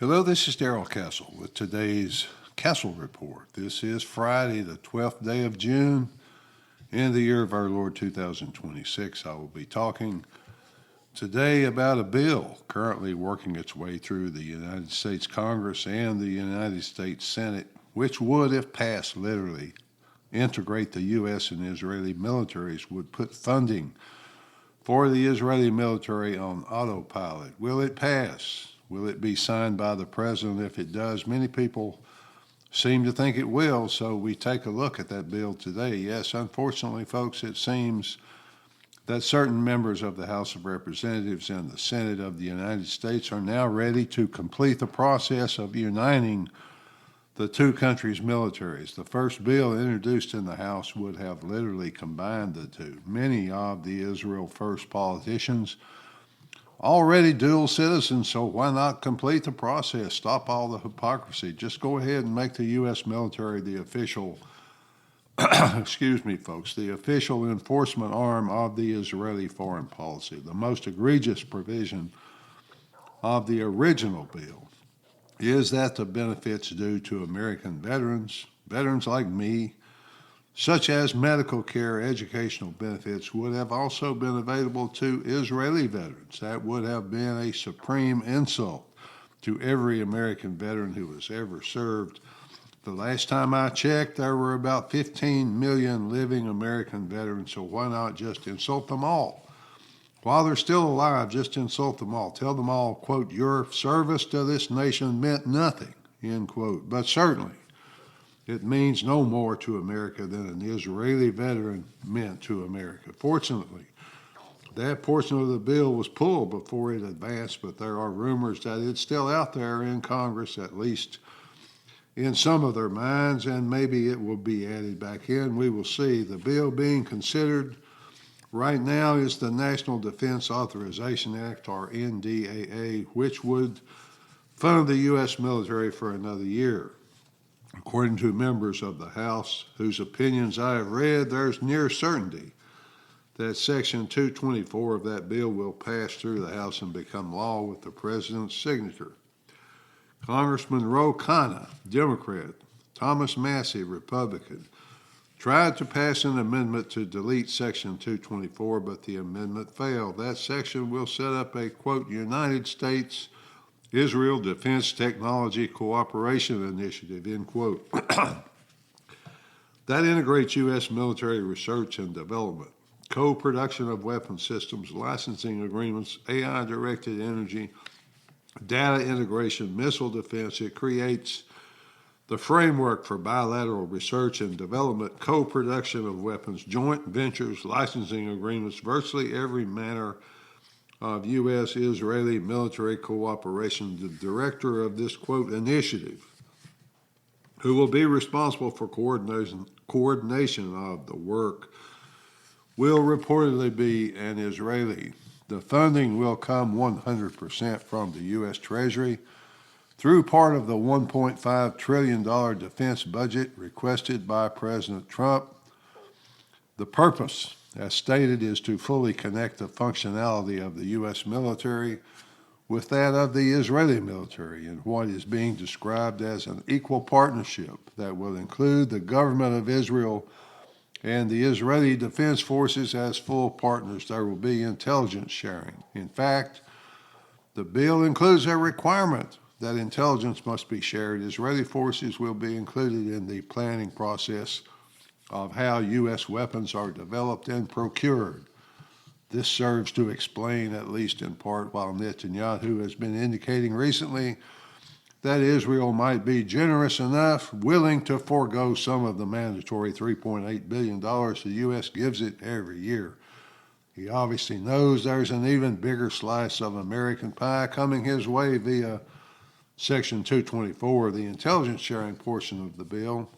Hello, this is Darrell Castle with today's Castle Report. This is Friday, the 12th day of June, in the year of our Lord 2026. I will be talking today about a bill currently working its way through the United States Congress and the United States Senate, which would, if passed, literally integrate the U.S. and Israeli militaries, would put funding for the Israeli military on autopilot. Will it pass? Will it be signed by the president? If it does, many people seem to think it will, so we take a look at that bill today. Yes, unfortunately, folks, it seems that certain members of the House of Representatives and the Senate of the United States are now ready to complete the process of uniting the two countries' militaries. The first bill introduced in the House would have literally combined the two. Many of the Israel First politicians already dual citizens, so why not complete the process? Stop all the hypocrisy. Just go ahead and make the U.S. military the official, excuse me, folks, the official enforcement arm of the Israeli foreign policy. The most egregious provision of the original bill is that the benefits due to American veterans, veterans like me, such as medical care, educational benefits, would have also been available to Israeli veterans. That would have been a supreme insult to every American veteran who has ever served. The last time I checked, there were about 15 million living American veterans, so why not just insult them all? While they're still alive, just insult them all. Tell them all, quote, your service to this nation meant nothing, end quote. But certainly, it means no more to America than an Israeli veteran meant to America. Fortunately, that portion of the bill was pulled before it advanced, but there are rumors that it's still out there in Congress, at least in some of their minds, and maybe it will be added back in. We will see. The bill being considered right now is the National Defense Authorization Act, or NDAA, which would fund the U.S. military for another year. According to members of the House whose opinions I have read, there's near certainty that Section 224 of that bill will pass through the House and become law with the president's signature. Congressman Ro Khanna, Democrat, Thomas Massey, Republican, tried to pass an amendment to delete Section 224, but the amendment failed. That section will set up a, quote, United States Israel Defense Technology Cooperation Initiative, end quote. That integrates U.S. military research and development, co-production of weapon systems, licensing agreements, AI-directed energy, data integration, missile defense. It creates the framework for bilateral research and development, co-production of weapons, joint ventures, licensing agreements, virtually every manner of U.S.-Israeli military cooperation. The director of this, quote, initiative, who will be responsible for coordination of the work, will reportedly be an Israeli. The funding will come 100% from the U.S. Treasury through part of the $1.5 trillion defense budget requested by President Trump. The purpose, as stated, is to fully connect the functionality of the U.S. military with that of the Israeli military in what is being described as an equal partnership that will include the government of Israel and the Israeli Defense Forces as full partners. There will be intelligence sharing. In fact, the bill includes a requirement that intelligence must be shared. Israeli forces will be included in the planning process of how U.S. weapons are developed and procured. This serves to explain, at least in part, while Netanyahu has been indicating recently that Israel might be generous enough, willing to forego some of the mandatory $3.8 billion the U.S. gives it every year. He obviously knows there's an even bigger slice of American pie coming his way via Section 224. The intelligence sharing portion of the bill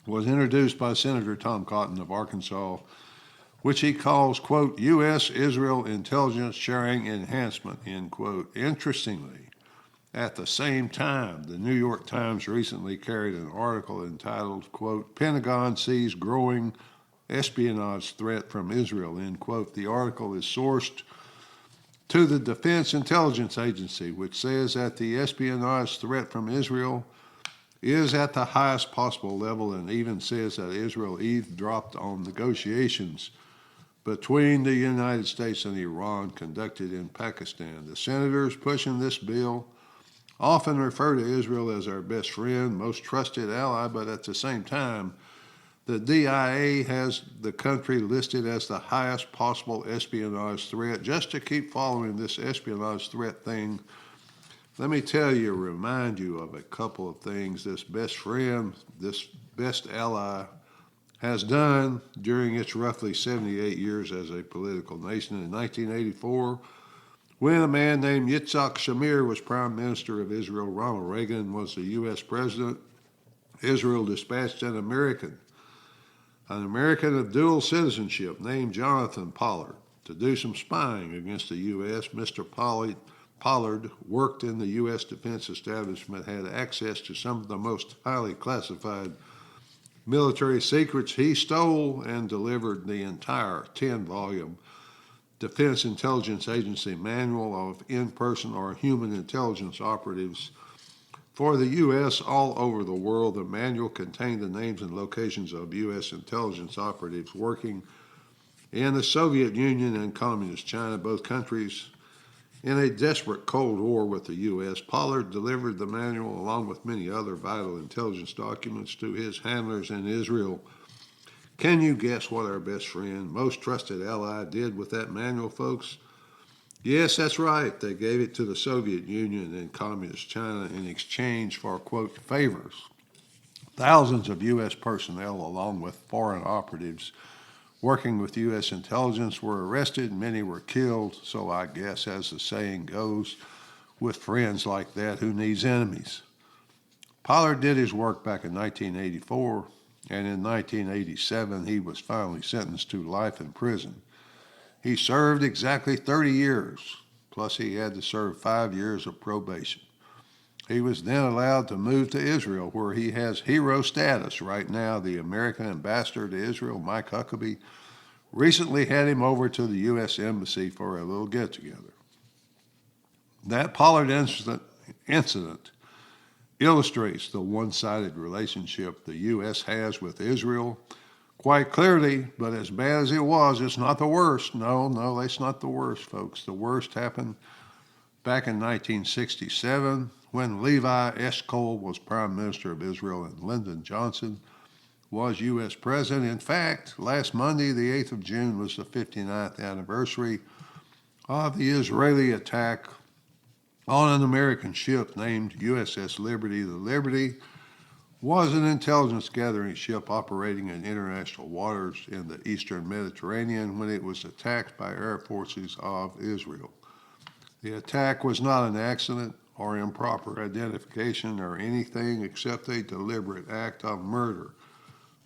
was introduced by Senator Tom Cotton of Arkansas, which he calls, quote, U.S.-Israel intelligence sharing enhancement, end quote. Interestingly, at the same time, the New York Times recently carried an article entitled, quote, Pentagon sees growing espionage threat from Israel, end quote. The article is sourced to the Defense Intelligence Agency, which says that the espionage threat from Israel is at the highest possible level and even says that Israel eavesdropped on negotiations between the United States and Iran conducted in Pakistan. The senators pushing this bill often refer to Israel as our best friend, most trusted ally, but at the same time, the DIA has the country listed as the highest possible espionage threat. Just to keep following this espionage threat thing, let me tell you, remind you of a couple of things this best friend, this best ally, has done during its roughly 78 years as a political nation. In 1984, when a man named Yitzhak Shamir was Prime Minister of Israel, Ronald Reagan was the U.S. President, Israel dispatched an American of dual citizenship named Jonathan Pollard to do some spying against the U.S. Mr. Pollard worked in the U.S. defense establishment, had access to some of the most highly classified military secrets. He stole and delivered the entire 10-volume Defense Intelligence Agency Manual of In-Person or Human Intelligence Operatives for the U.S. all over the world. The manual contained the names and locations of U.S. intelligence operatives working in the Soviet Union and Communist China, both countries in a desperate Cold War with the U.S. Pollard delivered the manual along with many other vital intelligence documents to his handlers in Israel. Can you guess what our best friend, most trusted ally did with that manual, folks? Yes, that's right. They gave it to the Soviet Union and Communist China in exchange for, quote, favors. Thousands of U.S. personnel, along with foreign operatives working with U.S. intelligence, were arrested. Many were killed. So I guess, as the saying goes, with friends like that, who needs enemies? Pollard did his work back in 1984, and in 1987 he was finally sentenced to life in prison. He served exactly 30 years, plus he had to serve 5 years of probation. He was then allowed to move to Israel, where he has hero status. Right now, the American ambassador to Israel, Mike Huckabee, recently had him over to the U.S. Embassy for a little get-together. That Pollard incident illustrates the one-sided relationship the U.S. has with Israel quite clearly, but as bad as it was, it's not the worst. No, that's not the worst, folks. The worst happened back in 1967 when Levi Eshkol was Prime Minister of Israel and Lyndon Johnson was U.S. President. In fact, last Monday, the 8th of June, was the 59th anniversary of the Israeli attack on an American ship named USS Liberty. The Liberty was an intelligence gathering ship operating in international waters in the eastern Mediterranean when it was attacked by air forces of Israel. The attack was not an accident or improper identification or anything except a deliberate act of murder.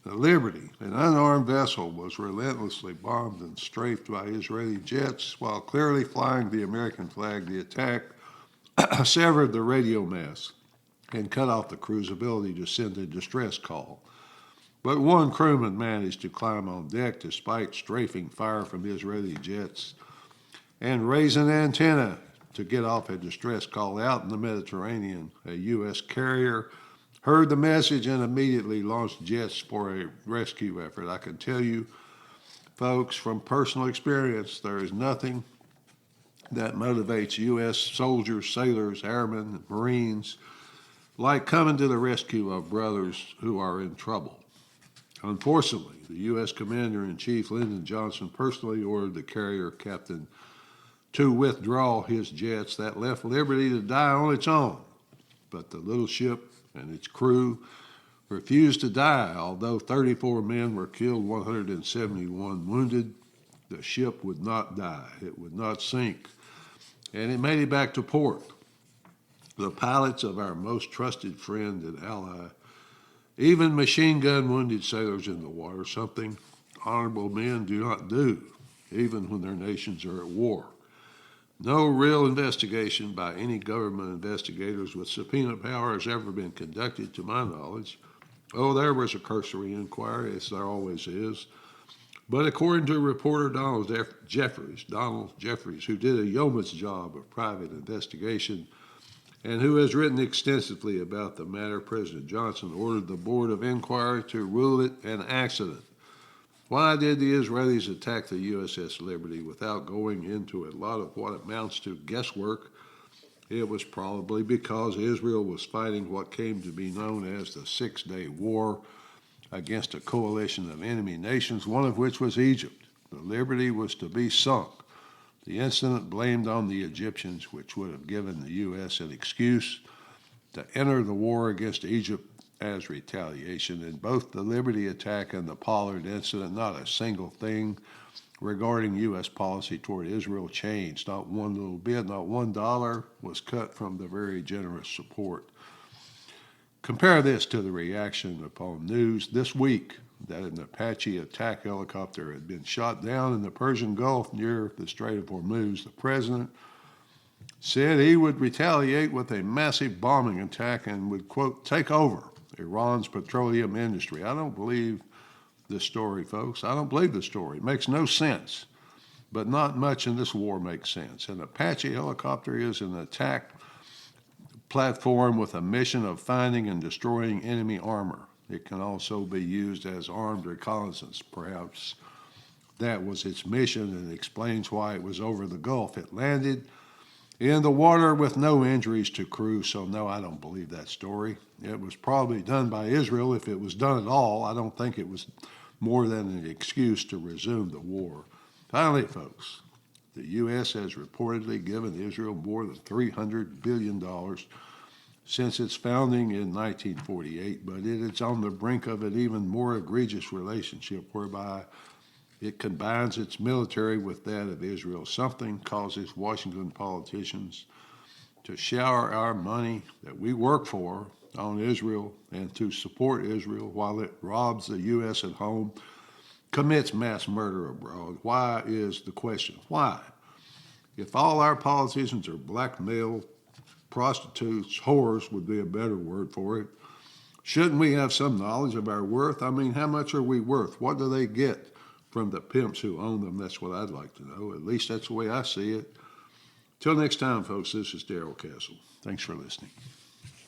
The Liberty, an unarmed vessel, was relentlessly bombed and strafed by Israeli jets while clearly flying the American flag. The attack severed the radio mast and cut off the crew's ability to send a distress call. But one crewman managed to climb on deck despite strafing fire from Israeli jets and raise an antenna to get off a distress call out in the Mediterranean. A U.S. carrier heard the message and immediately launched jets for a rescue effort. I can tell you, folks, from personal experience, there is nothing that motivates U.S. soldiers, sailors, airmen, Marines like coming to the rescue of brothers who are in trouble. Unfortunately, the U.S. Commander-in-Chief Lyndon Johnson personally ordered the carrier captain to withdraw his jets. That left Liberty to die on its own. But the little ship and its crew refused to die. Although 34 men were killed, 171 wounded, the ship would not die. It would not sink. And it made it back to port. The pilots of our most trusted friend and ally even machine gun wounded sailors in the water, something honorable men do not do, even when their nations are at war. No real investigation by any government investigators with subpoena power has ever been conducted, to my knowledge. Oh, there was a cursory inquiry, as there always is. But according to reporter Donald Jeffries, who did a yeoman's job of private investigation and who has written extensively about the matter, President Johnson ordered the Board of Inquiry to rule it an accident. Why did the Israelis attack the USS Liberty without going into a lot of what amounts to guesswork? It was probably because Israel was fighting what came to be known as the Six-Day War against a coalition of enemy nations, one of which was Egypt. The Liberty was to be sunk. The incident blamed on the Egyptians, which would have given the U.S. an excuse to enter the war against Egypt as retaliation. In both the Liberty attack and the Pollard incident, not a single thing regarding U.S. policy toward Israel changed. Not one little bit, not $1 was cut from the very generous support. Compare this to the reaction upon news this week that an Apache attack helicopter had been shot down in the Persian Gulf near the Strait of Hormuz. The president said he would retaliate with a massive bombing attack and would, quote, take over Iran's petroleum industry. I don't believe this story, folks. I don't believe the story. It makes no sense. But not much in this war makes sense. An Apache helicopter is an attack platform with a mission of finding and destroying enemy armor. It can also be used as armed reconnaissance. Perhaps that was its mission and explains why it was over the Gulf. It landed in the water with no injuries to crew, so no, I don't believe that story. It was probably done by Israel. If it was done at all, I don't think it was more than an excuse to resume the war. Finally, folks, the U.S. has reportedly given Israel more than $300 billion since its founding in 1948, but it is on the brink of an even more egregious relationship whereby it combines its military with that of Israel. Something causes Washington politicians to shower our money that we work for on Israel and to support Israel while it robs the U.S. at home, commits mass murder abroad. Why is the question? Why? If all our politicians are blackmailed, prostitutes, whores would be a better word for it, shouldn't we have some knowledge of our worth? I mean, how much are we worth? What do they get from the pimps who own them? That's what I'd like to know. At least that's the way I see it. Till next time, folks, this is Darrell Castle. Thanks for listening.